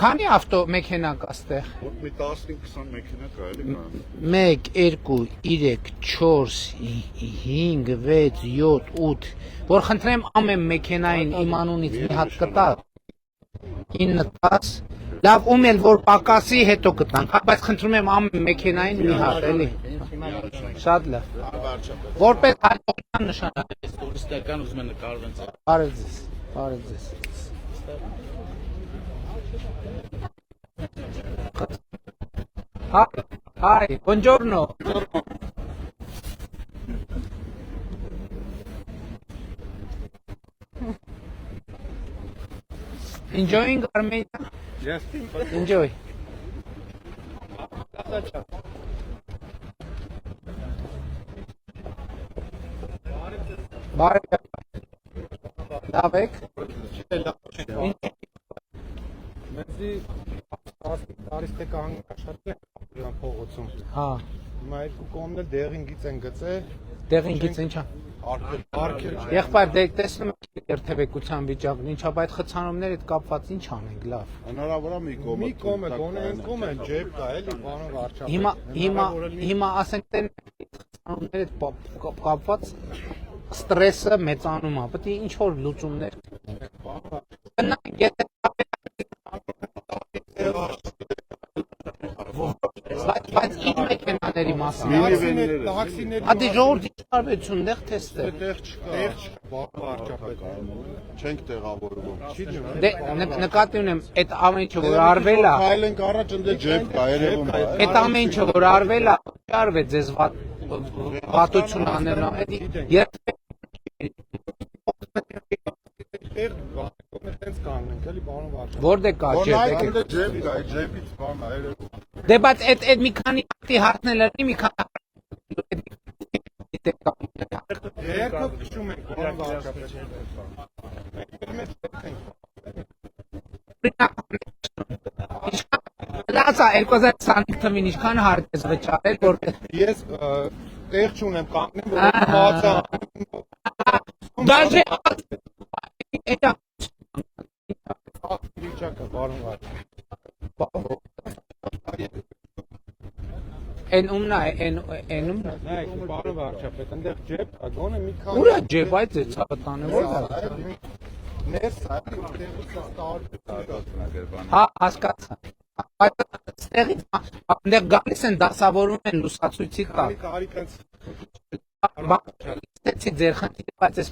Քանի ավտո մեքենա կա այստեղ։ Ոտ մի 15-20 մեքենա կա էլի կա։ 1 2 3 4 5 6 7 8 որ խնդրեմ ամեն մեքենային իմ անունից մի հատ կտա 9 10 լավ ում էլ որ պակասի հետո կտանք, հա բայց խնդրում եմ ամեն մեքենային մի հատ էլի։ Շատ լավ։ Որպես հաջողության նշանակ։ Տուրիստական ուզում են նկարվեն։ Բարև ձեզ, բարև ձեզ։ Hi, buongiorno. Enjoying Armenia? Yes. Enjoy. Բարև։ Լավ եք։ Մեզի տարիստե կան աշխատել են փողոցում։ Հա, Հիմա երկու կողմն էլ դեղինգից են գծել, դեղին գից ինչա։ արկել։ Եղբայր դե տեսնում եք երթևեկության վիճակն, ինչա բայց խցանումներ հետ կապված ինչ անենք, լավ։ Հնարավոր է մի կողմը։ Մի կողմ է, գոնե այն կողմ են ջեբ կա էլի, բանը վարչապետ։ Հիմա ասենք տեն խցանումներ հետ կապված ստրեսը մեծանում է, պետք է ինչ որ լուծումներ։ Եթե բայց ինչ մեքենաների մասին։ Տաքսիների Ադի ժողովրդի տարբերություն դեղ թեստը։ տեղ չկա, վարչապետ։ Չենք տեղավորվում։ Դե նկատի ունեմ, այդ ամեն ինչը որ արվել է, Քայլ ենք առաջ ընդ ջեբ կա երևում է։ այդ ամեն ինչը որ արվել է, արվեց ձեզ վատություն անելն է։ Տեղ կողմը տենց կանգնենք էլի, բանը վարչապետ։ Որտե կա Նայ ջեփ։ ընդ ջեբ կա, ջեբից բան է երևում։ Դե բայց այդ մի քանի հատի հարցնել է, մի քանի Երկու քշում ենք, բանը վարչապետ։ Լացա 2025 թվին ինչքան հարց ես վճարել, որ Ես տեղ չունեմ կանգնեմ, որ մածա Դաժե էտա վիճակը, բանը վարչապետ։ Են ումնա են ումնա Նայեք, բանը վարչապետ, այնտեղ ջեբ կա, գոնե մի քանի ուրա ջեբ այդ է ցավտանը որ Ներս տեղից ստար հա հասկացա այդ ստեղից այնտեղ գալիս են դասավորում են լուսացույցի կա կարիք այնց Ստեցի ձեր խնդիրը բայց ես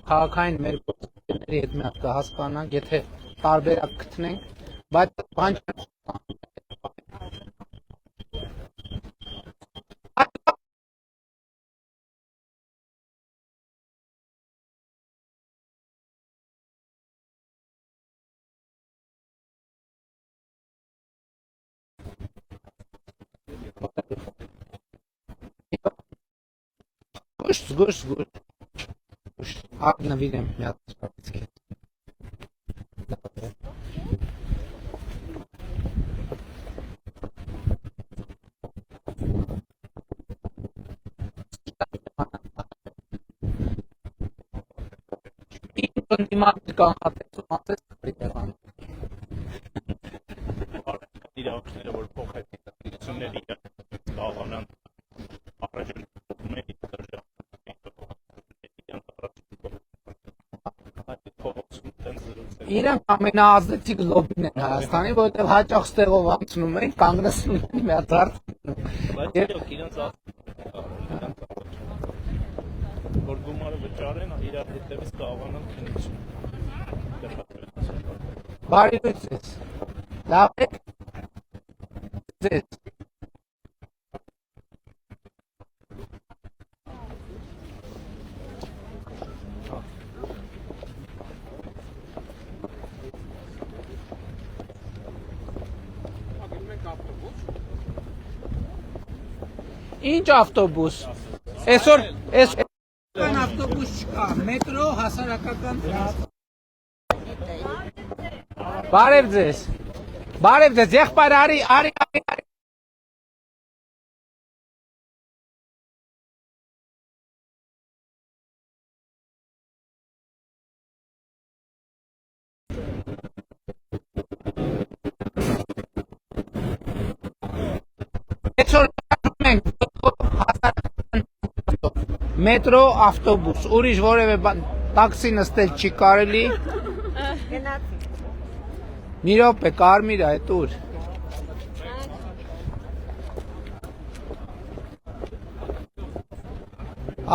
քաղաքային մեր գործերի հետ մի հատ կհասկանանք եթե տարբերակ գտնենք բայց բան Գուշ Ակնավիրեմ մի հատ սպասի Դիմակ կանխատեսում ասես դեպան իրավունքները որ փոխհատուցությունների կարողանան Իրանք ամենաազդեցիկ լոբին են Հայաստանի, որովհետև հաճախ ստեղով անցնում են, կանգնեցնում են մի հատ հարցնում։ բայց իրենց որ գումարը վճարեն, իրար հետևից կարողանան քննություն։ Բարի լույս ես։ Լավ եք։ Ձեզ։ Ինչ ավտոբուս։ Այսօր ավտոբուս չկա, մետրո հասարակական Բարև ձեզ։ Բարև ձեզ, եղբայր արի Այսօր մենք մետրո, ավտոբուս, ուրիշ որևէ բան, տաքսի նստել չի կարելի։ Մի րոպե, Կարմիր, այդ ուր։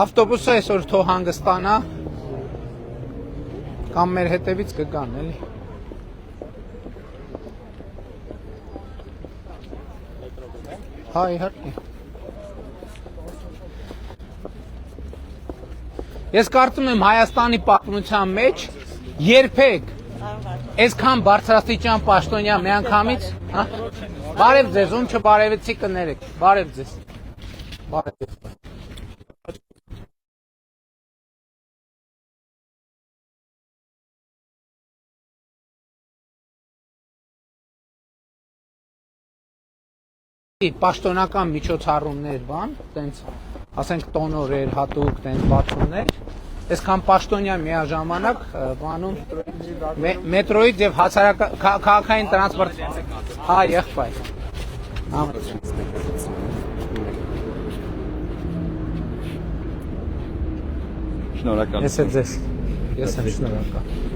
Ավտոբուսը այսօր թող հանգստանա, կամ մեր հետևից կգան, էլի։ Հա, իհարկե։ Ես կարծում եմ Հայաստանի պատմության մեջ երբեք այսքան բարձրաստիճան պաշտոնյա մի անգամից, հա։ Բարև ձեզ, ում չբարևեցի կներեք։ Բարև ձեզ։ Բարև ձեզ։ Պաշտոնական միջոցառումներ, բան, տենց, ասենք տոնորեր, հատուկ, տենց բացումներ, այսքան պաշտոնյա միաժամանակ բանում մետրոյից եւ քաղաքային տրանսպորտ, հա, եղբայր։ Շնորհակալ։ Ես եմ ձեզ, ես եմ շնորհակալ։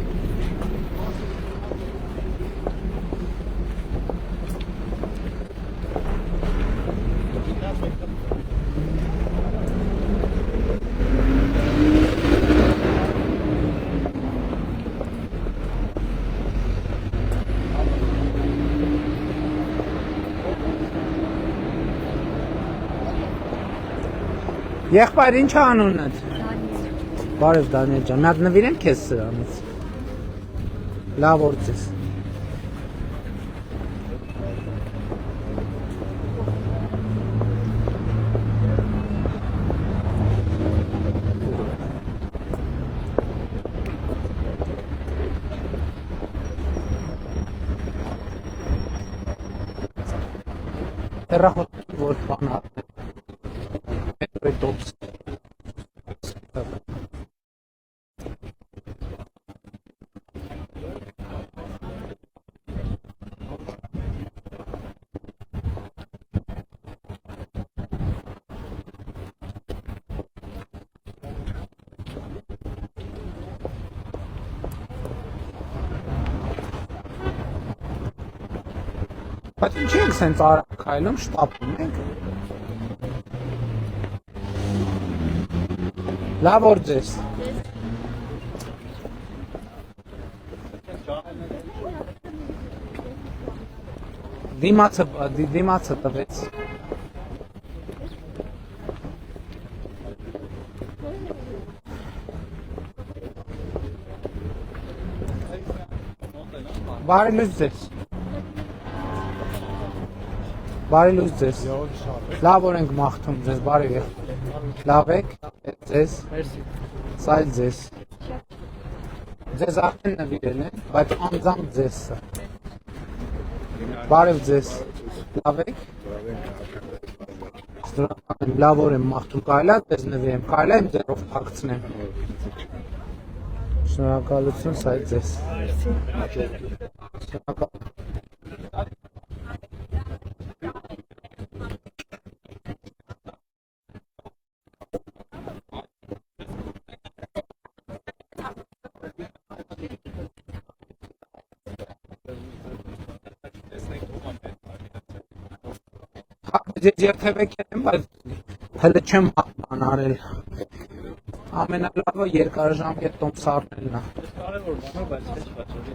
Եղբայր, ինչ անունդ։ Բարև Դանիել ջան, մի հատ նվիրեմ քեզ սրանից։ Լավ օր ձեզ։ Հեռախոս որ բան հատներ։ Մետրոյի Բայց ինչ ենք սենց արագ քայլում, շտապում ենք։ Լավ օր ձեզ։ Դիմացը տվեց։ Բարի լույս ձեզ։ Բարի լույս ձեզ։ Լավ օր ենք մաղթում ձեզ, բարի եղբայր։ Լավ եք, ձեզ։ Սայլ ձեզ։ Ձեզ արդեն նվիրել են, բայց անձամբ ձեզ սա։ Բարև ձեզ։ Լավ եք։ Շնորհակալ եմ, լավ օր եմ մաղթում, կարելի է ձեզ նվիրեմ, կարելի է իմ ձեռով փակցնեմ։ Շնորհակալություն, սայլ ձեզ։ Շնորհակալ։ Ձեզ երբևէ եմ, բայց հələ չեմ բան արել։ Ամենալավը երկարաժամկետ տոմսարնելն է։ Կարևոր բան է, բայց ոչ պատճառի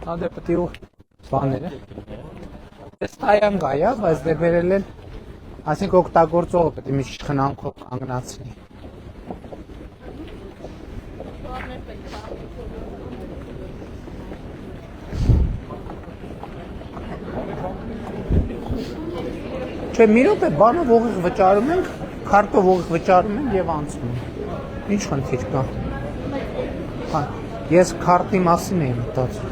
Դա դե պետք է բաները։ Այս տայան գայա, բայց դե վերել են, այսինքն օգտագործողը պետք է մի խնամքով կանգնացնի։ Չէ, մի րոպե բանը ողիղ վճարում ենք, քարտով ողիղ վճարում ենք եւ անցնում ենք։ Ինչ խնդիր կա։ Հա, ես քարտի մասին եմ մտածում։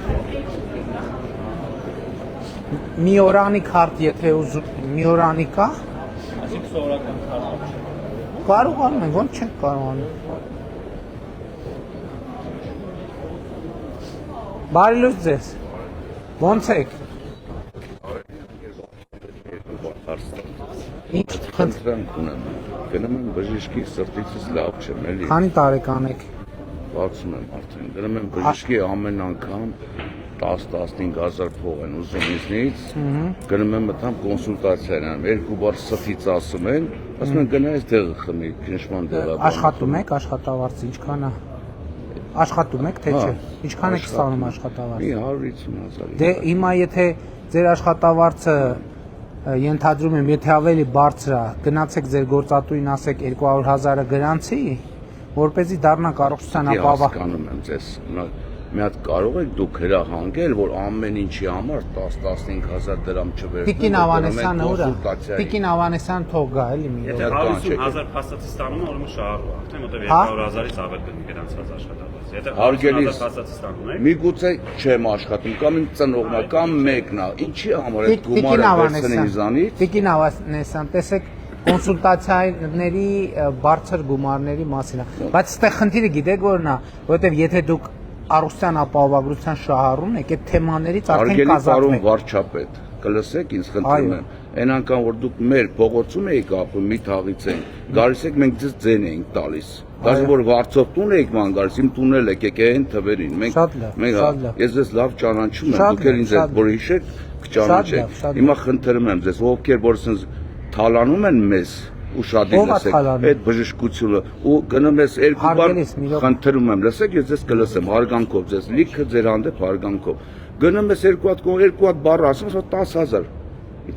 Մի օրանի քարտ, եթե ուզում, մի օրանի կա։ Այսինքն սովորական քարտ։ Կարողանում ենք, ոնց չենք կարողանում։ Բարի լույս ձեզ։ Ոնց եք։ խնդրանք ունեմ։ Գնում եմ բժշկի սրտիցս լավ չեմ էլի։ Քանի տարեկան եք։ 60 եմ արդեն։ Գնում եմ բժշկի ամեն անգամ 10-15,000 փող են ուզում ինձնից։ Գնում եմ մտամ կոնսուլտացիա անեմ, 2 բառ սրտից ասում են, ասում են գնա այս տեղը խմի, քննման դեղը։ Աշխատում եք, աշխատավարձը ինչքան է։ Աշխատում եք թե չէ։ Ինչքան եք ստանում աշխատավարձ։ Մի 150,000։ Դե հիմա եթե ձեր աշխատավարձը ենթադրում եմ, եթե ավելի բարձր է, գնացեք ձեր գործատուին ասեք 200,000-ը գրանցի, որպեսզի դառնաք առողջության ապահով։ Հասկանում եմ ձեզ։ Մի հատ կարող եք դուք հրահանգել, որ ամեն ինչի համար 10-15,000 դրամ չվերցնեք։ Տիկին Ավանեսյանը ուր է։ Տիկին Ավանեսյան թող գա էլի մի Եթե օր։ 150,000 փաստացի ստանում է, ուրեմն շահառու է, արդեն մոտև 200,000-ից ավել կգնի գրանցված աշխատավարձ։ Եթե 150,000 փաստացի ստանում եք, միգուցե չեմ աշխատում, կամ իմ ծնողն է, կամ մեկն է, ինչի համար է գումարը վերցնեն իզանից։ Տիկին Ավանեսյան, տեսեք կոնսուլտացիաների բարձր գումարների մասին է, բայց այստեղ խնդիրը գիտեք որն է, որովհետև եթե դուք առողջության ապահովագրության շահառուն եք, այդ թեմաներից արդեն կազատվում եք։ Վարչապետ, կլսեք ինձ խնդրում եմ, այն անգամ որ դուք մեր փողոցում եք ապրում, մի թաղից ենք, գալիս եք մենք ձեզ ձեն էինք տալիս։ Դաժե որ վարձով տուն եք ման գալիս, իմ տունել եք այն թվերին։ Մենք ես ձեզ լավ ճանաչում եմ, դուք էլ ինձ այդ որ հիշեք, կճանաչեք։ Հիմա խնդրում եմ ձեզ, ովքեր որ ասես թալանում են մեզ ու շատ լսեք այդ բժշկությունը ու գնում ես 2 բառ խնդրում եմ լսեք ես ձեզ կլսեմ հարգանքով ձեզ լիքը ձեր հանդեպ հարգանքով գնում ես 2 հատ բառ ասում ես 10,000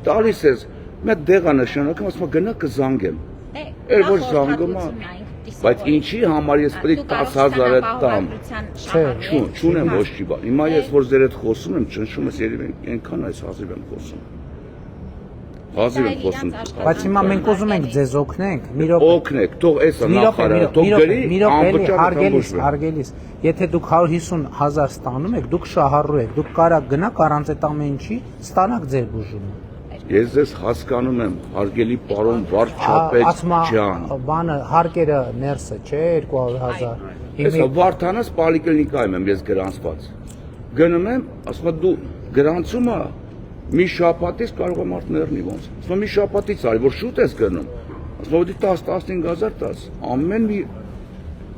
տալիս ես մի դեղա նշանակում ասում գնա կզանգեմ էլ որ զանգում բայց ինչի համար ես պետք 10,000-ը տամ չունեմ ոչ չի բան հիմա ես որ ձեր հետ խոսում եմ ճնշում ես երևի այնքան այս հազիվ եմ խոսում Հազիվ եմ խոսում։ Բայց հիմա մենք ուզում ենք ձեզ օգնենք, մի րոպե։ Օգնեք, թող էսա նախարարը, թող գրի, հարգելիս, եթե դուք 150,000 ստանում եք, դուք շահառու եք, դուք կարաք գնաք առանց այդ ամեն ինչի, ստանաք ձեր բուժումը։ Ես ձեզ հասկանում եմ, հարգելի պարոն վարչապետ ջան։ Բանը հարկերը ներսը, չէ, 200,000։ Էսա Վարդանաս պոլիկլինիկայում եմ ես գրանցված։ Գնում եմ, ասում եմ դու գրանցումը մի շաբաթից կարող եմ արդ ներնի ոնց։ Ասում մի շաբաթից արի, որ շուտ ես գնում։ Ասում որ 10-15,000 տաս, ամեն մի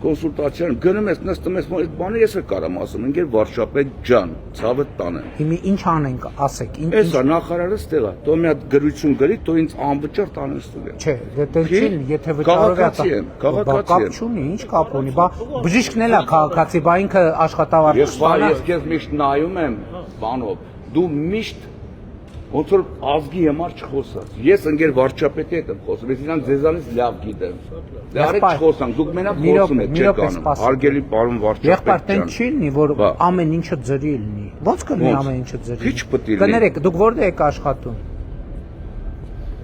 կոնսուլտացիան գնում ես, նստում ես, այդ բանը ես էլ կարամ ասում, ինքեր վարչապետ ջան, ցավը տանեմ։ Հիմա ինչ անենք, ասեք, ինչ։ Էսա նախարարը ստեղա, թող մի հատ գրություն գրի, թող ինձ անվճար տանեն ստուդիա։ Չէ, դե չի, եթե վճարով է, քաղաքացի եմ, չունի, ինչ կապ ունի, բա բժիշկն էլ է քաղաքացի, բա ինքը աշխատավարձ ստանա։ Ես քեզ միշտ նայում եմ, բանով, դու միշտ ոնց որ ազգի համար չխոսած։ Ես ընկեր վարչապետի հետ եմ խոսում, ես իրանք ձեզանից լավ գիտեմ։ Դե արեք չխոսանք, դուք մենակ խոսում եք, չեք անում։ Հարգելի պարոն վարչապետ ջան։ Եղբայր, տեն չի լինի, որ ամեն ինչը ձրի լինի։ Ոնց կլինի ամեն ինչը ձրի։ Քիչ պետք է լինի։ Կներեք, դուք որտե եք աշխատում։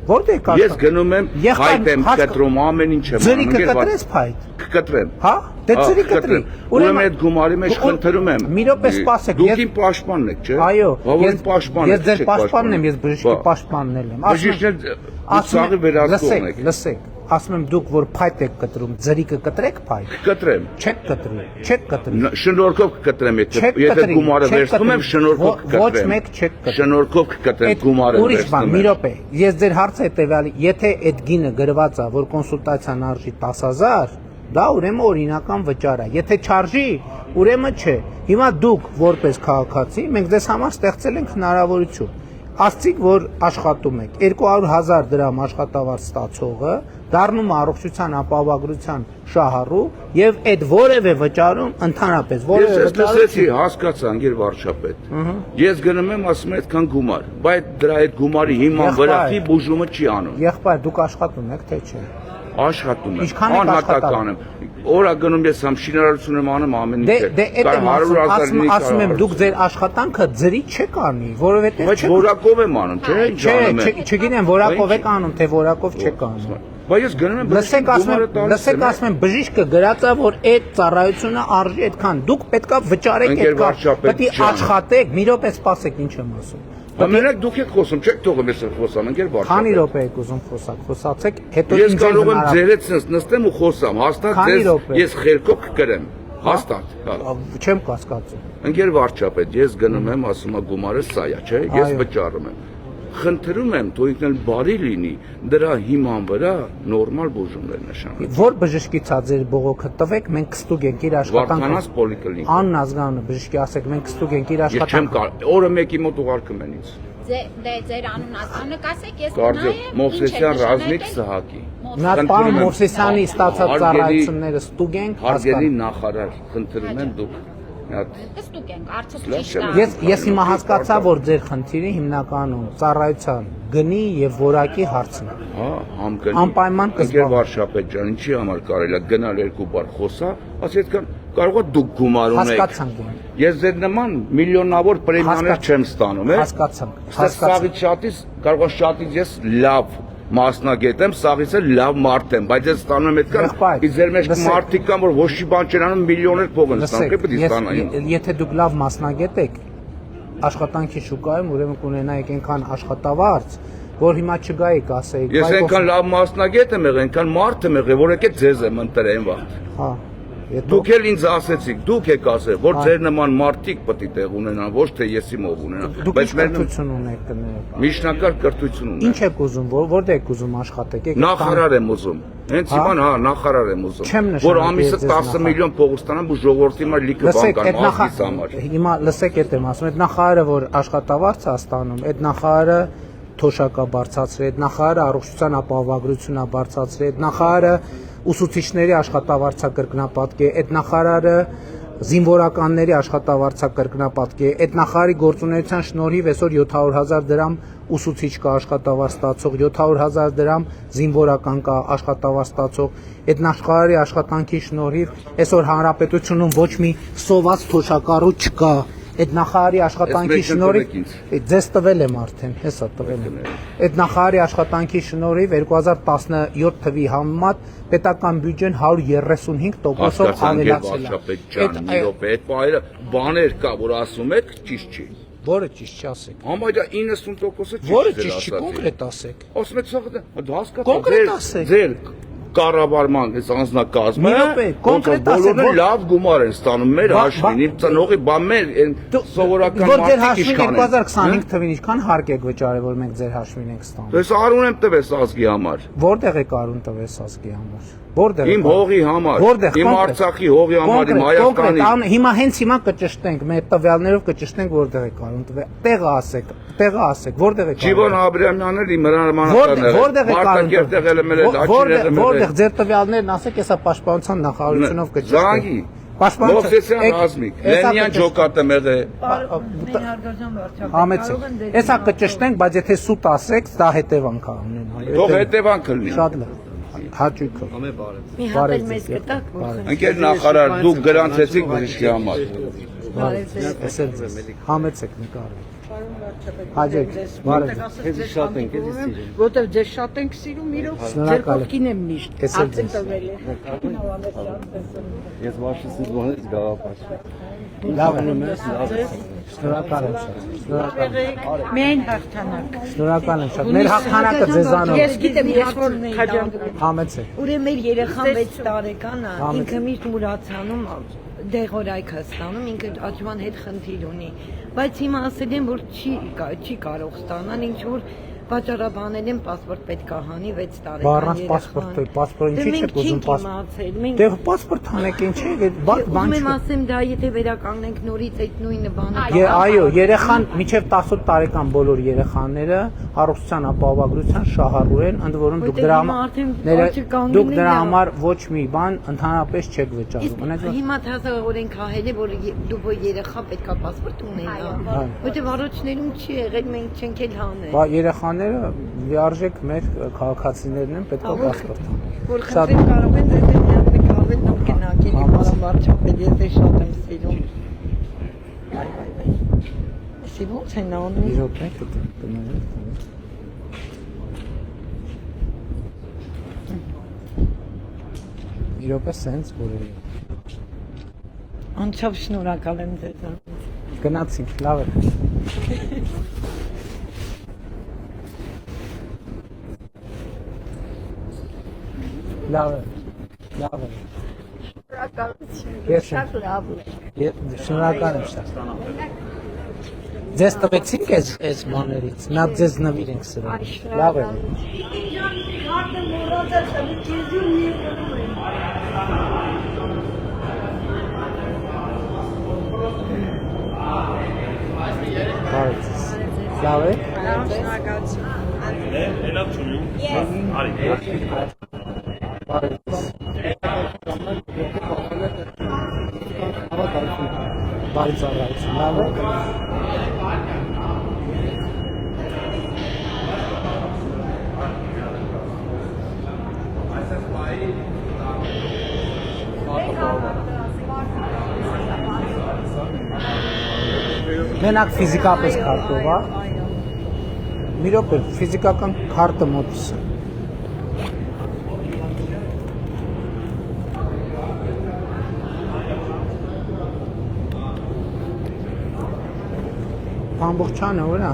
Որտե եք աշխատում։ Ես գնում եմ, փայտ եմ կտրում, ամեն ինչ եմ անում։ Ձրի կկտրես փայտ։ Կկտրեմ։ Հա, դե ձրի կտրի։ Ուրեմն այդ գումարի մեջ խնդրում եմ։ Մի րոպե սպասեք։ Դուք իմ պաշտպանն եք, չէ՞։ Այո, ես պաշտպան եմ։ Ես ձեր պաշտպանն եմ, ես բժշկի պաշտպանն եմ։ Բժիշկն ասում վերահսկողն եք։ Լսեք, ասում եմ դուք որ փայտ եք կտրում, ձրի կկտրեք փայտ։ Կկտրեմ։ Չեք կտրի, չեք կտրի։ Շնորհքով կկտրեմ, եթե գումարը վերցնում եմ, շնորհքով կկտրեմ։ Ոչ մեկ չեք կտրի։ Շնորհքով կկտրեմ գումարը վերցնում եմ։ Ուրիշ բան, մի րոպե, ես ձեր հարցը հետեւյալի, եթե այդ գինը գրված է, որ կոնսուլտացիան արժի 10,000, դա ուրեմն օրինական վճար է։ Եթե չարժի, ուրեմն չէ։ Հիմա դուք որպես քաղաքացի, մենք ձեզ համար ստեղծել ենք հնարավորություն։ Ասցիք, որ աշխատում եք, 200,000 դրամ աշխատավարձ ստացողը դառնում է առողջության ապահովագրության շահառու եւ այդ որևէ վճարում ընդհանրապես որևէ վճարում։ Ես լսեցի, հասկացա, անգեր վարչապետ։ Ես գնում եմ, ասում եմ, այդքան գումար, բայց դրա այդ գումարի հիման վրա բուժումը չի անում։ Եղբայր, դուք աշխատում եք, թե չէ։ Աշխատում եմ, անհատական եմ։ Օրա գնում ես համ շինարարություն եմ անում ամեն ինչ։ Դե այդ ասում եմ դուք ձեր աշխատանքը ձրի չեք անի, որովհետեւ Բայց որակով եմ անում, չէ՞, ինչ անում եմ։ Չգիտեմ որակով եք անում, թե որակով չեք անում։ Բայց ես գնում եմ լսեք ասում եմ բժիշկը գրածա որ այդ ծառայությունը արժի այդքան դուք պետքա վճարեք այդքան պետք է աշխատեք մի րոպե սպասեք ինչ եմ ասում Ամենակ դուք եք խոսում, չեք թողում ես խոսամ, ընկեր վարչապետ։ Քանի րոպե եք ուզում խոսացեք, հետո ես կարող եմ ձերից նստեմ ու խոսամ, հաստատ ձեզ ես խելքով կկրեմ, հաստատ։ Չեմ կասկածում։ Ընկեր վարչապետ, ես գնում եմ, ասում եմ գումարը սա է, չէ՞, ես վճարում եմ։ խնդրում եմ թող ինքն էլ բարի լինի, դրա հիման վրա նորմալ բուժումներ նշանակի։ Որ բժշկից է ձեր բողոքը տվեք, մենք կստուգ ենք իր աշխատանքը։ Վարդանանց պոլիկլինիկա։ Անն Ազգանովը բժշկի ասեք, մենք կստուգ ենք իր Ես չեմ աշխատանքը։ կարող, օրը մեկի մոտ ուղարկում են ինձ։ Դե ձեր անուն ասանը կասեք, ես Կարծեք Մովսեսյան Ռազմիկ Սահակի։ Նա պարոն Մովսեսյանի ստացած ծառայությունները ստուգ ենք, Հարգելի նախարար, խնդրում եմ դուք մի հատ կստուգենք, արդյոք ճիշտ է։ Ես հիմա հասկացա, որ ձեր խնդիրը հիմնականում ծառայության գնի եւ որակի հարցն է։ հա, համգնի։ Անպայման Ընկեր կզբաղվի։ Վարշապետ ջան, ինչի համար կարելի է գնալ երկու բառ խոսա, ասի այդքան կարող է դուք գումար ունեք։ Հասկացանք։ Ես ձեր նման միլիոնավոր պրեմիաներ չեմ ստանում, Հասկացանք։ Սաղից շատից կարող է շատից ես լավ մասնագետ եմ, սաղից էլ լավ մարդ եմ, բայց ես ստանում եմ այդքան, իսկ ձեր մեջ մարդիկ կան, որ ոչ մի բան չեն անում, միլիոններ փող են ստանում, պետք է ստանային։ Եթե դուք լավ մասնագետ եք, աշխատանքի շուկայում ուրեմն կունենայիք այնքան աշխատավարձ, որ հիմա չգայիք ասեիք։ Ես այնքան լավ մասնագետ եմ եղել, այնքան մարդ եմ եղել, որ եկեք ձեզ եմ ընտրել վաղ։ Հա։ Դուք էլ ինձ ասեցիք, դուք եք ասել, որ ձեր նման մարդիկ պետք է տեղ ունենան, ոչ թե եսի մով ունենան։ Դուք ինչ կրթություն ունեք կներեք։ Միջնակարգ կրթություն ունեմ։ Ինչ եք ուզում, որտե եք ուզում աշխատեք։ Նախարար եմ ուզում։ Հենց հիմա հա նախարար եմ ուզում։ Չեմ նշանակել Որ ամիսը ձեզ 10 միլիոն փող ստանամ ու ժողովրդի համար լիքը բան կան ազգիս համար։ Հիմա լսեք այդ եմ ասում, այդ նախարարը որ աշխատավարձ է ստանում, այդ նախարարը թոշակա բարձրացրել, այդ նախարարը առողջության ապահովագրություն է բարձրացրել, այդ նախարարը ուսուցիչների աշխատավարձակրկնապատկ է, այդ նախարարը զինվորականների աշխատավարձակրկնապատկ է, այդ նախարարի գործունեության շնորհիվ այսօր 700,000 դրամ ուսուցիչ կա աշխատավարձ ստացող, 700,000 դրամ զինվորական կա աշխատավարձ ստացող, այդ նախարարի աշխատանքի շնորհիվ այսօր հանրապետությունում ոչ մի սոված թոշակառու չկա։ Այդ նախարարի աշխատանքի շնորհիվ ձեզ տվել եմ արդեն, հեսա տվել եմ։ Այդ նախարարի աշխատանքի շնորհիվ 2017 թվի համեմատ պետական բյուջեն 135%-ով ավելացել է։ Այդ բայրը բաներ կա, որ ասում եք, ճիշտ չի։ Որը ճիշտ չասեք։ Համարյա 90%-ը ճիշտ է։ Որը ճիշտ չի, կոնկրետ ասեք։ Ասում եք սա հասկացա։ Կոնկրետ ասեք։ Ձեր կառավարման այս անձնակազմը Մի րոպե, կոնկրետ ասեք, բոլորը լավ գումար են ստանում մեր հաշվին, իմ ծնողի բան մեր սովորական որ ձեր մարդիկ հաշվին իշխան են։ 2025 թվին ինչքան հարկ եք վճարել, որ մենք ձեր հաշվին ենք ստանում։ Ես արուն եմ տվես ազգի համար։ Որտեղ եք արուն տվես ազգի համար։ Որտեղ Իմ հողի համար, իմ Արցախի հողի համար, իմ Հայաստանի։ Հիմա հենց հիմա կճշտենք, մեր տվյալներով կճշտենք որտեղ եք արուն տվել։ Տեղը ասեք, որտեղ եք։ Ջիվոն Աբրամյանն էլ իմ հրամանատարն է։ Որտեղ եք արուն տվել։ Որտեղ ձեր տվյալներն ասեք, հեսա պաշտպանության նախարարությունով կճշտենք։ Զանգի Մովսեսյան Ռազմիկ, Լենյան ջոկատը մեղե։ Համեցեք։ Հեսա կճշտենք, բայց եթե սուտ ասեք, դա հետևանք է ունենալու։ Թող հետևանք լինի։ Շատ լավ։ Հաճույքով։ Մի հատ էլ մեզ կտակ, որ Ընկեր նախարար, դուք գրանցեցիք բժշկի համար։ Էսել ձեզ։ Համեցեք նկարը։ Հաջեք, բարև։ ձեզ շատ ենք սիրում, որտեվ ձեզ շատ ենք սիրում, իրոք ձեր կողքին եմ միշտ։ Արդեն տվել է։ Ես Վաշիսից բանից գաղափար։ Լավ եմ, շնորհակալ եմ շատ։ Շնորհակալ եմ։ Միայն հաղթանակ։ Շնորհակալ եմ շատ։ Մեր հաղթանակը ձեզանով։ Ես գիտեմ, ես որ խաջանվում։ Համեցեք։ Ուրեմն մեր երեխան 6 տարեկան է, ինքը միշտ մուրացանում դեղորայք հստանում, ինքը աճման հետ խնդիր ունի, բայց հիմա ասել են, որ չի կարող ստանալ, ինչ որ վաճառաբանել են պասպորտ պետք է հանի 6 տարեկան Բառանց պասպորտ, ինչի՞ չեք ուզում պասպորտ։ Դե պասպորտ հանեք, ինչի՞ բան Ուզում եմ ասեմ, դա եթե վերականգնենք նորից այդ նույնը բանը։ Այո, երեխան մինչև 18 տարեկան բոլոր երեխաները առողջության ապահովագրության շահառու են, ընդ որում դուք դրա համար ոչ մի բան ընդհանրապես չեք վճարում։ Հիմա դասավորենք հահել է, որ դու երեխա պետք է պասպորտ ունենա, որտեղ առաջներում չի եղել, մենք չենք էլ հանել։ Բա երեխաները լիարժեք մեր քաղաքացիներն են, պետք է պասպորտ հանեն։ Որ խնդրեմ կարող են ձեզ նկարվել նոր գնակելի մարամարչապետ, եթե շատ եմ սիրում։ Այսի ո՞նց են անում։ Իրոք եք դնում։ Իրոք է սենց որը։ Անչափ շնորհակալ եմ ձեզանից։ Գնացինք, լավ է։ Լավ է։ Շնորհակալ եմ շատ։ Ձեզ տվեցինք այս բաներից, նա ձեզ նվիր ենք սրել։ Լավ է։ Լավ է։ Լավ չունի։ Արի։ Բարի ծառայություն, լավ է։ Մենակ ֆիզիկապես քարտով, հա։ Մի րոպե, ֆիզիկական քարտը մոտս։ Ամբողջանը ուրա։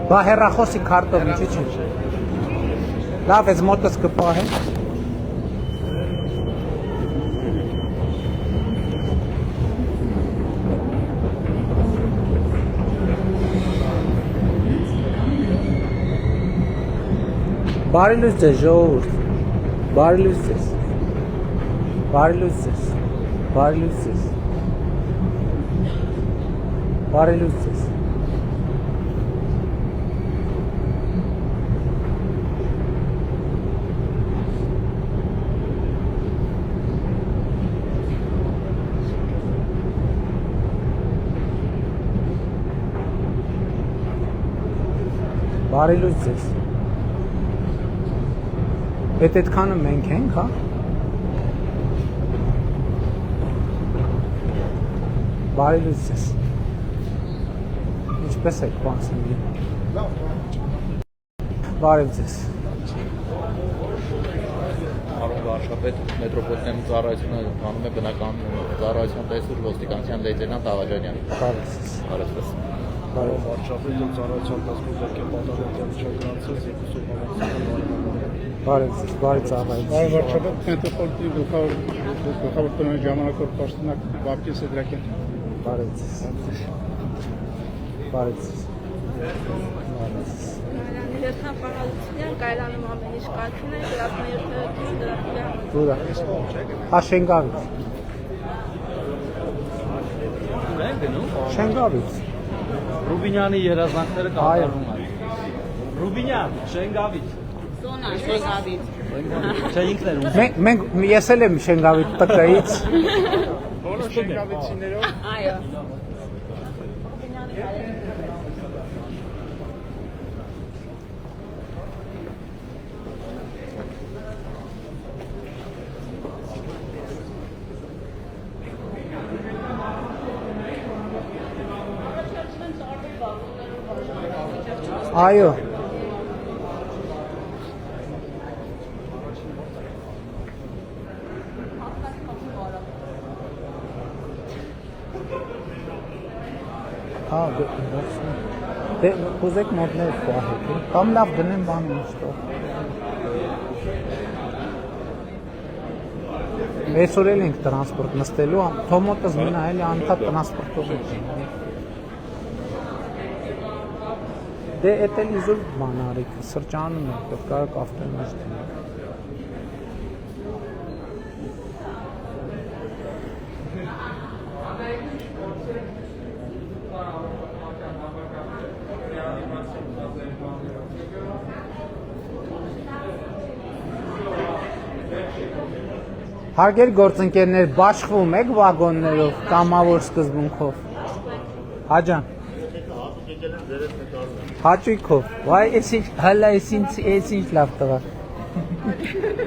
Բա հեռախոսի քարտով ինչի՞ չէ։ Լավ, ես մոտս կպահեմ։ Բարի լույս ձեզ, ժողովուրդ։ Բարի լույս ձեզ։ Բարի լույս ձեզ։ Բարի լույս ձեզ։ Բարի լույս ձեզ։ Բարի լույս ձեզ։ Էդ այդքանը մենք ենք, հա։ Բարի լույս ձեզ։ Ինչպես եք, պարոն Սիմոնյանի։ Բարի ձեզ։ Արոն վարշապետ մետրոպոլիտեն ծառայությունը անում է բնական ծառայության տեսուր ոստիկանության լեյտենանտ Աղաջանյանը։ Բարի ձեզ։ Բարեձեզ։ Արոն վարշապետը ծառայության դասգործակի պատասխանատվության չգրանցած երկուսով Բարի ձեզ, բարի ծառայություն։ Այո, վարչապետ մետրոպոլիտի գլխավոր տնօրեն ժամանակավոր պաշտոնյա Վարդգես Սեդրակյան։ Բարի ձեզ։ Բարի ձեզ։ Լեթնապահալության կայլանում ամեն ինչ կարգին է, գրասնաերթը դրախիլյան։ Ուրա։ Հա Շենգավից։ Ուր են գնում։ Շենգավից։ Ռուբինյանի երազանքները կատարվում են։ Ռուբինյան, Շենգավից։ Զոնա, Շենգավից։ Չէ ինքն էր ում։ Մենք ես էլ եմ Շենգավից տկայից։ Բոլոր շենգավիցիներով Այո։ Այո։ Հա, դե կուզեք մոտներ պահեք, կամ լավ դնեմ բան ինչտով։ Այսօր էլ ենք տրանսպորտ նստելու, թոմոտս մնա էլի անդադ տրանսպորտով ենք։ Դե էդ էլ իզուր բան արիք, սրճանում եք, կարակ ավտոն մեջ դնեք։ Հարգելի գործընկերներ, բաշխվում եք վագոններով, կամավոր սկզբունքով։ Հաջան։ Հաճույքով։ Վայ, հələ էս ինչ լավ տղա։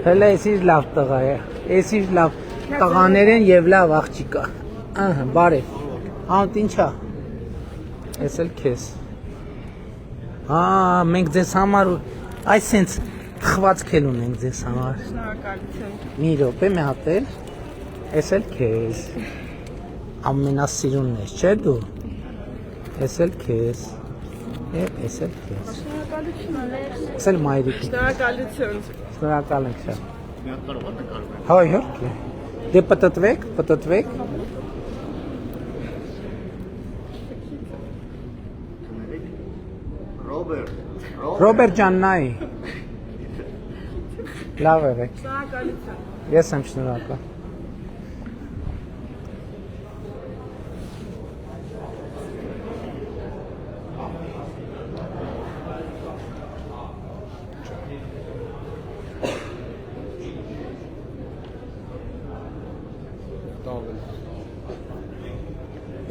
Հələ էս ինչ լավ տղա է։ Էս ինչ լավ տղաներ են եւ լավ աղջիկա։ Ահա, բարև։ Անտ ինչա։ Էս էլ քեզ։ Հա, մենք ձեզ համար այսենց խված քել ունենք ձեզ համար։ Շնորհակալություն։ Մի րոպե մի հատ էլ։ Էս էլ քեզ։ Ամենասիրունն ես, չէ՞ դու։ Էս էլ քեզ։ Էս էլ քեզ։ Շնորհակալություն։ Էս էլ մայրիկ։ Շնորհակալություն։ Շնորհակալ ենք շատ։ Հա, իհարկե։ Դե պտտվեք։ Ռոբերտ ջան, նայ։ Լավ եղեք։ Ես եմ շնորհակալ։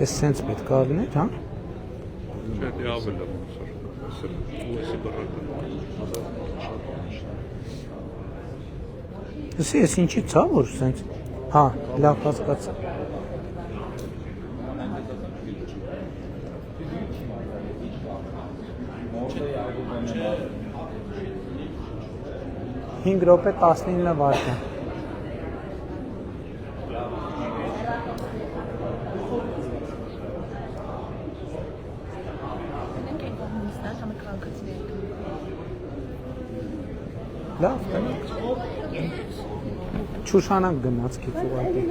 Ես սենց պետք է լիներ, հա։ Չէ, դե ավել է ոնց ուղեսի բռնկը։ Ես ինչի ցա որ սենց։ Հա, լավ հասկացա։ Հինգ րոպե 19 վայրկյան։ Լավ, Չուշանակ գնաց քիչ ուղղակի։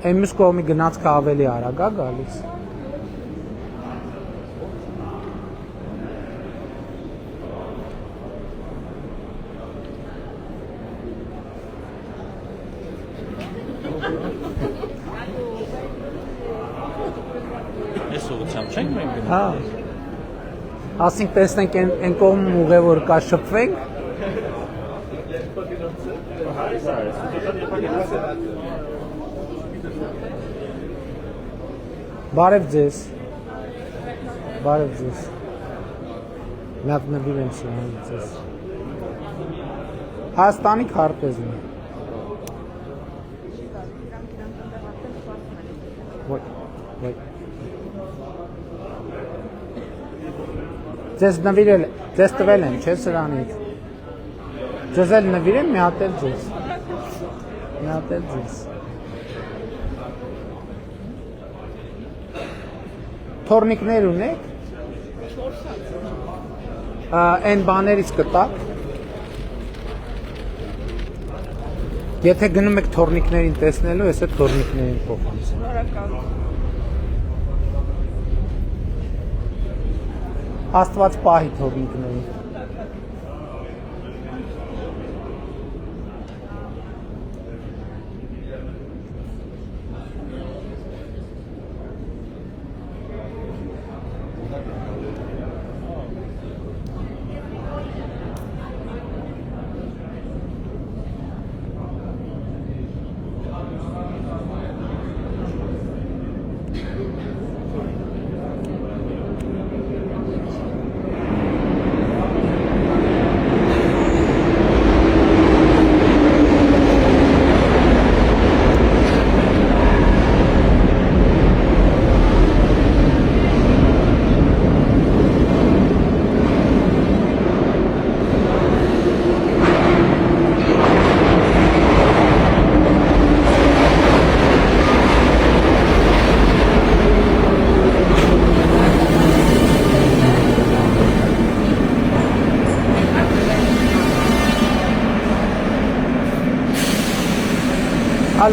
Այն մյուս կողմի գնացքը ավելի արագ է գալիս։ Ես ուղղությամբ չենք մենք գնում։ Հա։ Ասենք տեսնենք այն կողմ ուղևոր կա շփվենք։ Բարև ձեզ։ Լավ նվիրեմ ձեզ։ Հայաստանի քարտեզն է։ Ոյ։ Ձեզ տվել եմ, չէ՞ սրանից։ Ձեզ էլ նվիրեմ, մի հատ էլ ձեզ։ Թորնիկներ ունեք։ Այն բաներից կտակ։ Եթե գնում եք թորնիկներին տեսնելու, ես այդ թորնիկներին փոխանցեմ։ Աստված պահի թորնիկներին։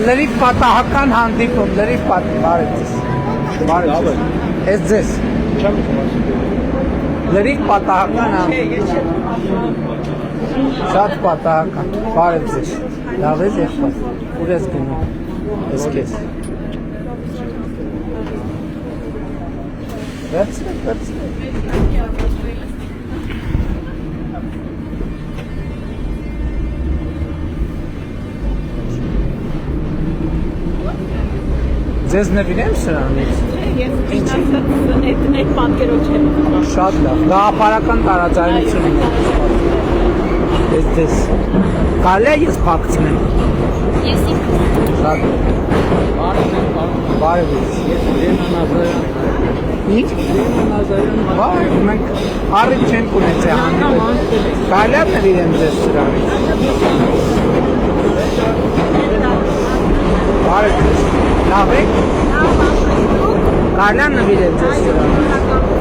Լրիվ պատահական հանդիպում, լրիվ բարև ձեզ։ Ես ձեզ։ Լրիվ պատահական հանդիպում։ Շատ պատահական, բարև ձեզ։ Լավ ես եղբայր, ուր ես գնում, ես քեզ։ Վերցրեք։ Ձեզ նվիրեմ սրանից։ Ես այդ պատկերով չեմ։ Շատ լավ, գաղափարական տարաձայնություն ունենք։ Ես ձեզ կարելի է ես փակցնեմ։ Ես ինքս։ Շատ բարև ես Լենա Նազարյան։ Ինչ? Լենա Նազարյան։ Բարև, մենք առիթ չենք ունեցել հանդիպել։ Կարելի է նվիրեմ ձեզ սրանից։ Բարև ձեզ։ Լավ եք։ Կարելի է նվիրել ձեզ սրանից։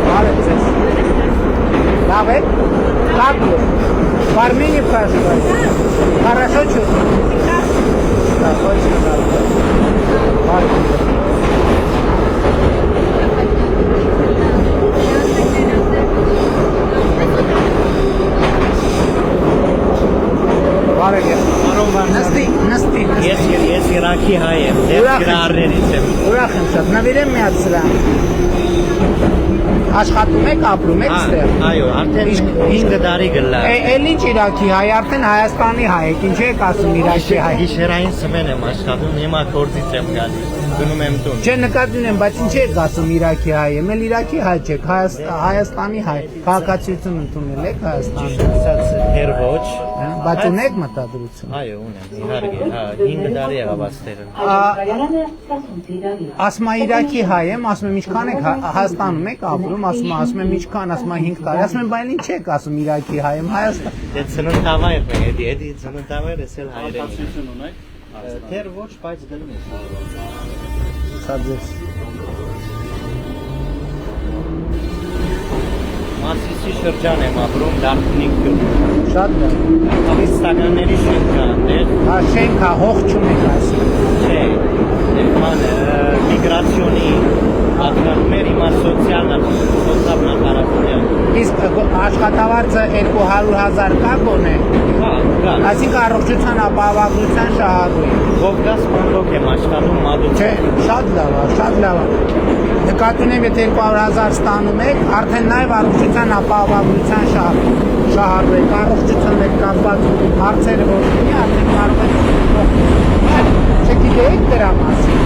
Բարև ձեզ։ Լավ եք։ Каплю. В Армении проживаете? Хорошо чувствуете? Да, очень хорошо. Նստի։ Ես Իրաքի հայ եմ, դեպ գրարներից եմ։ Ուրախ եմ շատ, նվիրեմ մի հատ սրան։ Աշխատում եք, ապրում եք ստեղ։ Այո, արդեն 5 տարի գլա։ Էլ ինչ Իրաքի հայ, արդեն Հայաստանի հայ եք, ինչ եք ասում Իրաքի հայ։ Գիշերային սմեն եմ աշխատում, հիմա գործից եմ գալիս, գնում եմ տուն։ Չէ, նկատի ունեմ, բայց ինչ եք ասում Իրաքի հայ եմ, էլ Իրաքի հայ չեք, Հայաստանի հայ, քաղաքացիություն ընդունել եք Հայաստանի։ Ասած դեռ ոչ։ Բայց ունեք մտադրություն։ Այո, ունեմ, իհարկե, հա, 5 տարի եղավ աստերը։ Ասում Իրաքի հայ եմ, ասում եմ ինչքան եք Հայաստանում եք ապրում, ասում եմ ինչքան, ասում 5 տարի, ասում եմ բայց ինչ եք ասում Իրաքի հայ եմ, Հայաստան։ Դե ծննդավայրն է, էդի ծննդավայրը սել հայրենի։ Քաղաքացիություն ունեք։ Դեռ ոչ, բայց գնում եմ։ Սա ձեզ։ Մասիսի շրջան եմ ապրում, Դարբնիկ գյուղ։ Շատ լավ։ Պակիստանյանների շենքա դեր։ Հա շենքա հող չունեք ասում։ Չէ, դեպքան միգրացիոնի ակնարկներ հիմա սոցիալնախարարության։ Իսկ աշխատավարձը 200,000 կա գոնե։ Հա, կա։ Այսինքն առողջության ապահովագրության շահագույն։ Ովգաս մանդոկ եմ աշխատում մադուց։ Չէ, շատ լավ, շատ լավ։ Նկատի ունեմ, եթե 200,000 ստանում եք, արդեն նաև առողջության ապահովագրության շահագույն, առողջության հետ կապված հարցերը որ ունի, արդեն կարող եք չգիտեիք դրա մասին։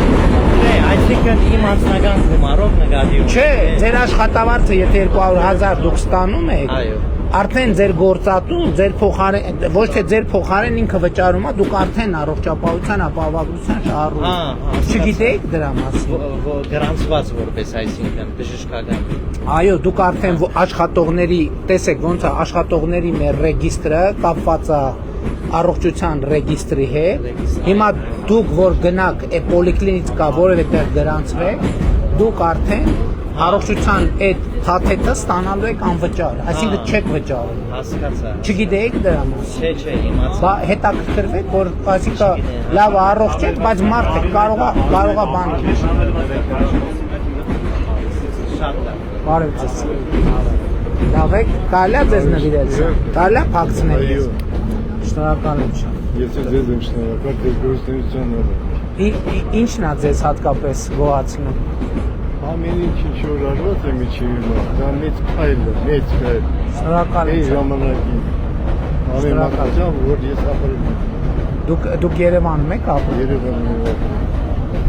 Չէ, այսինքն իմ անձնական գումարով նկատի ունեմ։ Չէ, ձեր աշխատավարձը եթե 200,000 դուք ստանում եք, այո։ Արդեն ձեր գործատուն, ձեր փոխարեն, ոչ թե ձեր փոխարեն ինքը վճարում է, դուք արդեն առողջապահության ապահովագրության շահառու եք։ Չգիտեիք դրա մասին։ Գրանցված որպես այսինքն բժշկական։ Այո, դուք արդեն աշխատողների, տեսեք ոնց է աշխատողների մեր ռեգիստրը կապված է առողջության ռեգիստրի հետ։ Հիմա դուք որ գնաք պոլիկլինիկա որևէ տեղ գրանցվեք, դուք արդեն առողջության այդ փաթեթը ստանալու եք անվճար, այսինքն չեք վճարում։ Հասկացա։ Չգիտեիք դրա մասին։ Չէ, իմացա։ Բա հետաքրքրվեք, որ այսինքն լավ առողջ եք, բայց մարդ եք, կարող է բան լինի։ Շատ լավ։ Բարև ձեզ։ Լավ եք, կարելի է ձեզ նվիրել։ Կարելի է փակցնել։ Շնորհակալ եմ շատ։ Ես ձեզ եմ շնորհակալ ձեր գործունեության համար։ Ինչն է ձեզ հատկապես գոհացնում։ Ամեն ինչ որ արված է միջին դա մեծ քայլ է, մեծ քայլ։ Շնորհակալ եմ։ Այս ժամանակին ամեն մարդկան որ ես ապրում եմ։ Դուք Երևանում եք ապրում։ Երևանում եմ ապրում։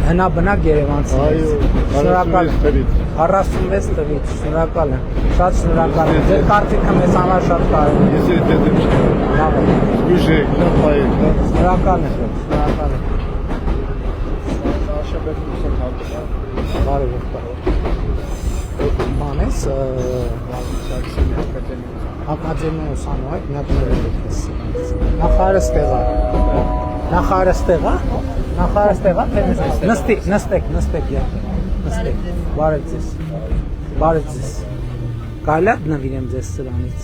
Հնաբնակ Երևանցի։ Այո, 46 թվից։ 46 թվից, շնորհակալ եմ։ Շատ շնորհակալ եմ։ Ձեր կարծիքը մեզ համար շատ կարևոր է։ Ես ձեզ եմ շնորհակալ։ Լավ է։ Զգուշեք, լավ է։ Շնորհակալ եմ։ Շնորհակալ եմ։ Բարև եք։ Բանես ակադեմիա ուսանող եք, մի հատ ներկայացնես։ Նախարարստեղա, թե նստեք, բարև ձեզ, կարելի է նվիրեմ ձեզ սրանից,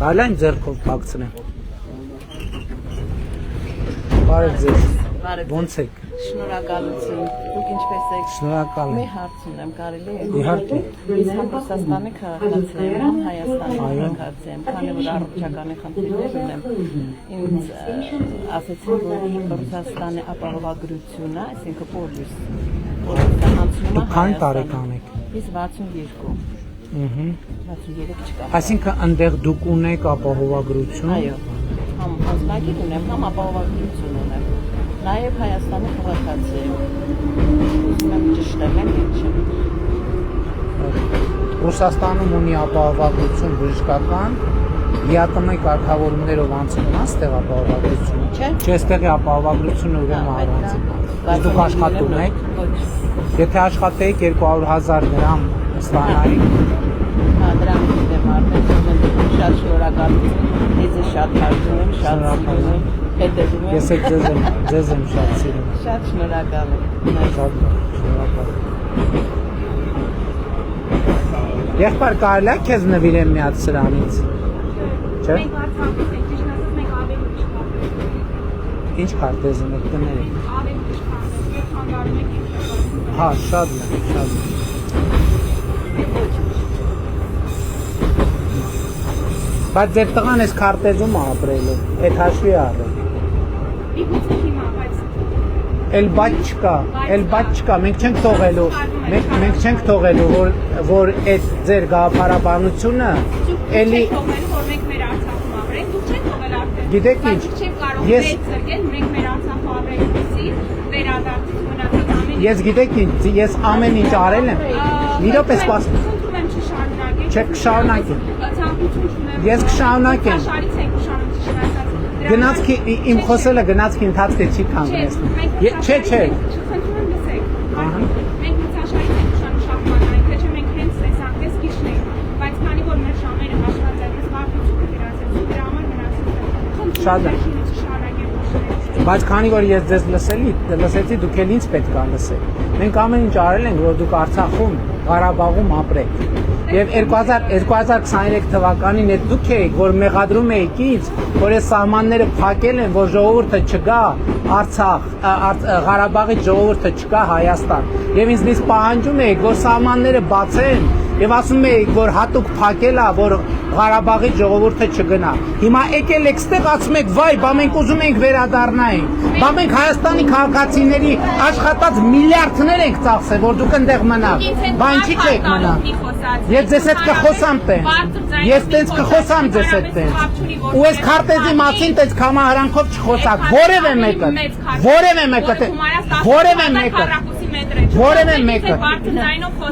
կարելի է ձեռքով փակցնեմ, բարև ձեզ, ոնց եք, Շնորհակալություն, դուք ինչպես եք, շնորհակալ մի եմ, հարց ունեմ, կարելի է, իհարկե, ես Ռուսաստանի քաղաքացի եմ, Հայաստանի քաղաքացի եմ, քանի որ առողջականի խնդիրներ ունեմ, ինձ ասեցին, որ Ռուսաստանի ապահովագրությունը, այսինքն պոլիս, անցնում է քանի տարեկան եք, Ես 62, 63 չկա, այսինքն ընդեղ դուք ունեք ապահովագրություն, այո, համ ազգագիտ ունեմ, համ ապահովագրություն ունեմ, նաև Հայաստանի քաղաքացի եմ, ուզում եմ ճշտեմ եմ ինչը։ Ռուսաստանում ունի ապահովագրություն բժշկական, ԵԱՏՄ կարգավորումներով անցնում է ստեղ ապահովագրությունը, Չէ։ չէ, ստեղի ապահովագրությունը ուրեմն առանց։ Դուք աշխատում եք, եթե աշխատեիք 200,000 դրամ ստանայիք, Հա, դրանք եմ արդեն շատ շնորհակալություն, ես շատ հարցում եմ, շատ սիրում եմ, հետևում եմ։ ես եք ձեզ եմ շատ սիրում, Շատ շնորհակալ եմ։ շատ շնորհակալ եմ։ Եղբայր կարելի է քեզ նվիրեմ մի հատ սրանից, Չէ։ Մենք Արցախից ենք, ճիշտ ասած մենք ավելի ուրիշ կապեր։ Ինչ քարտեզում եք տներեք։ Ավելի ուրիշ կապեր, ես հանգարում եք ինչ։ Հա, շատ լավ, շատ լավ։ Բայց ձեր տղան էս քարտեզում ապրելու, այդ հաշվի առը։ Իգուցե հիմա, բայց Էլ բաց չկա, մենք չենք թողելու, մենք չենք թողելու, որ այդ ձեր գաղափարաբանությունը էլի որ մենք մեր Արցախում ապրենք, դուք չեք թողել արդեն։ Գիտեք ինչ, չեք կարող մեծ զրկել, մենք մեր Արցախում ապրեքսի վերադարձ մնացած ամեն ես գիտեք ինչ, ես ամեն ինչ արել եմ, մի րոպե սպաս, խնդրում եմ չշարունակեք։ չեք կշարունակեմ, ես կշարունակեմ, շարից եք ուշանում չշարունակած։ գնացքի, իմ խոսելը գնացքի ընթացքը չի կանգնեցնում, չէ, Խնդրում եմ լսեք, մենք մցաշարից ենք ուշանում շախմատային, թե չէ մենք հենց տեսանք, ես գիշն ենք, բայց քանի որ մեր ժամերը հաշված են, ես վարդությունը գրացել, դրա համար մնացել եմ, խնդրում եմ չշարունակեք ուշնել։ բայց քանի որ ես ձեզ լսեցի, դուք էլ ինձ պետք է լսեք, մենք ամեն ինչ արել ենք, որ դուք Արցախում, Ղարաբաղում ապրեք, և 2023 թվականին այդ դուք էիք, որ մեղադրում էիք ինձ, որ այս սահմանները փակել են, որ ժողովուրդը չգա Արցախ, Ղարաբաղից ժողովուրդը չգա Հայաստան, և ինձնից պահանջում էիք, որ սահմանները բացեն, և ասում էիք, որ հատուկ փակել է, որ Ղարաբաղից ժողովուրդը չգնա։ Հիմա եկել եք ստեղ ասում եք, վայ, բա մենք ուզում ենք վերադառնայինք, բա մենք Հայաստանի քաղաքացիների աշխատած միլիարդներ ենք ծախսել, որ դուք ընդեղ մնաք, բա ինչի՞ չեք մնա։ Ես ձեզ հետ կխոսամ տենց, ես տենց կխոսամ ձեզ հետ տենց, ու ես քարտեզի մասին տենց կամահարանքով չխոսակ, որևէ մեկը,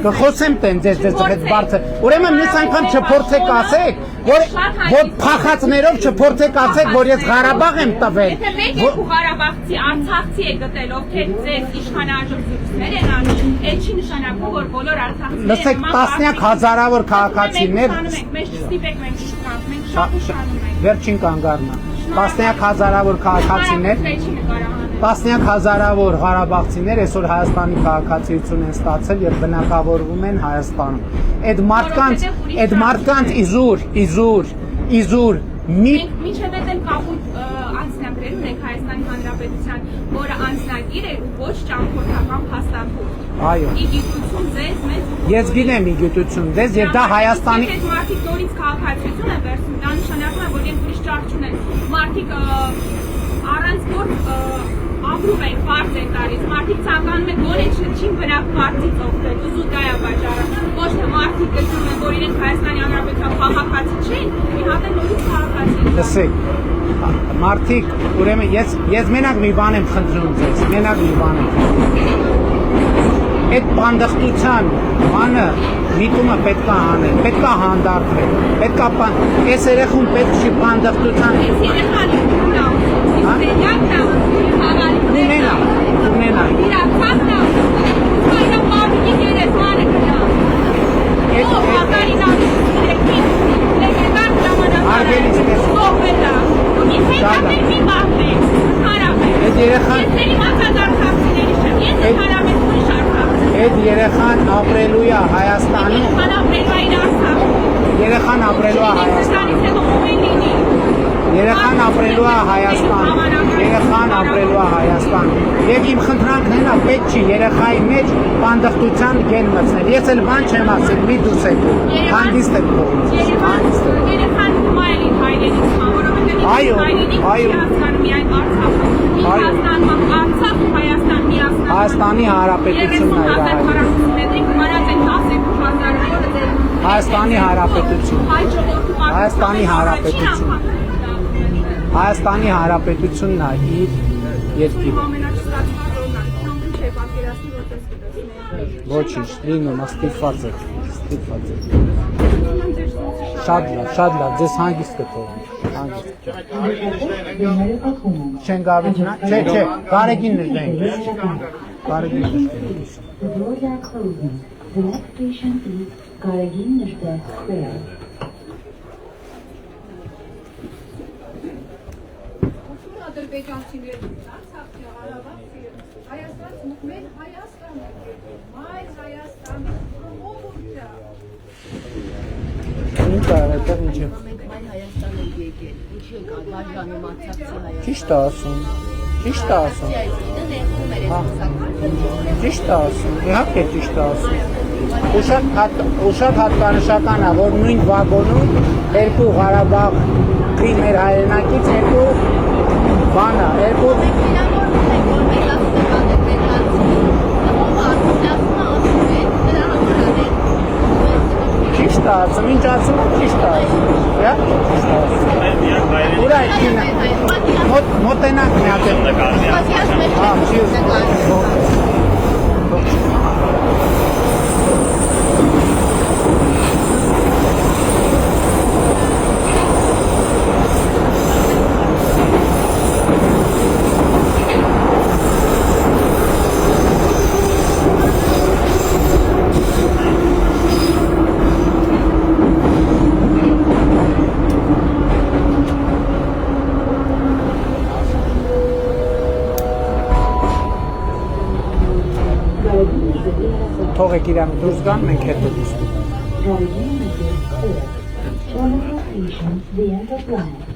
կխոսեմ տենց ձեզ հետ բարձր, ուրեմն մյուս անգամ չփորձեք ասեք, որ փախածներով չփորձեք ասեք, որ ես Ղարաբաղ եմ տվել։ Եթե մեկ եք ու Ղարաբաղցի, Արցախցի եք գտել, ովքեր ձեզ իշխանաժող զրույցներ են անում, այդ չի նշանակում, որ բոլոր արցախցիները լսեք, տասնյակ հազարավոր քաղաքացիներ, մեզ չստիպեք, մենք շուտանք, մենք շատ ուշանում ենք։ վերջին կանգառնա, տասնյակ հազարավոր քաղաքացիներ, տասնյակ հազարավոր ղարաբաղցիներ այսօր Հայաստանի քաղաքացիություն են ստացել եւ բնակավորվում են Հայաստանում։ Այդ մարդկանց իզուր Մինչև այդ կապույտ անձնագրեր ունենք Հայաստանի Հանրապետության, որը անձնագիր է ու ոչ ճամփորդական փաստաթուղթ։ Այո։ Իգիտություն ձեզ մեզ։ Ես գիտեմ իգիտություն ձեզ եւ դա Հայաստանի Այդ մարդիկ նորից քաղաքացիություն են վերցնում, դա նշանակում է, որ իրենք ուրիշ ճարք չունեն։ Մարդիկ առանց գործ ապրում են, բարձ են տալիս, մարդիկ ցանկանում են գոնե չին բնակվում արդից օգտել, ուզու դա է պատճառը։ Ոչ թե մարդիկ գտնում են, որ իրենք Հայաստանի Հանրապետության քաղաքացի չեն, մի հատ են նորից քաղաքացի։ Լսեք, մարդիկ, ուրեմն ես մենակ մի բան եմ խնդրում ձեզ, մենակ մի բան եմ։ Այդ բանդախտության բանը միտումը պետք է անել, պետք է հանդարտվել, պետք է այս երեխուն պետք չի բանդախտության Այդ երեխան ապրելու է Հայաստանում, երեխան ապրելու է Հայաստանում, երեխան ապրելու է Հայաստանում, և իմ խնդրանքն հենա պետք չի երեխայի մեջ բանդախտության գեն մտցնել, ես էլ բան չեմ ասել, մի դուս եք, հանդիստ եք կողմից, երեխան մայլին հայրենից մա, որովհետև Հայաստանի Հանրապետությունն է Հայաստանի Հանրապետությունն է իր երկիրը ոչինչ, լինում, ստիպված եք շատ լավ, ձեզ հանգիստ կթողնի չեն գավիթնա, չէ, գարեգին նժդենք The next station is Garagin Nishda Square. Ինչ կարել է, ինչ է։ Հայաստան եք եկել։ Ինչի եկալ բաժանում արցախցի Հայաստան։ Ճիշտ է ասում։ Ճիշտ է ասում։ Այսինքն ներվում էր այս Ճիշտ է ասում։ Իհարկե ճիշտ է ասում։ Ու շատ հատկանշական է, որ նույն վագոնում երկու Ղարաբաղ Կրիմեր հայրենակից երկու բան է, երկու ճիշտ է ասում, ինչ ասում է ճիշտ է ասում։ Իհարկե ճիշտ է ասում։ Ուրա է կինը։ Մոտենանք մի հատ։ Հա, չի թողեք իրան դուրս գան, մենք հետո դուրս գանք։ Galegin is clear. Terminal station, the end of line.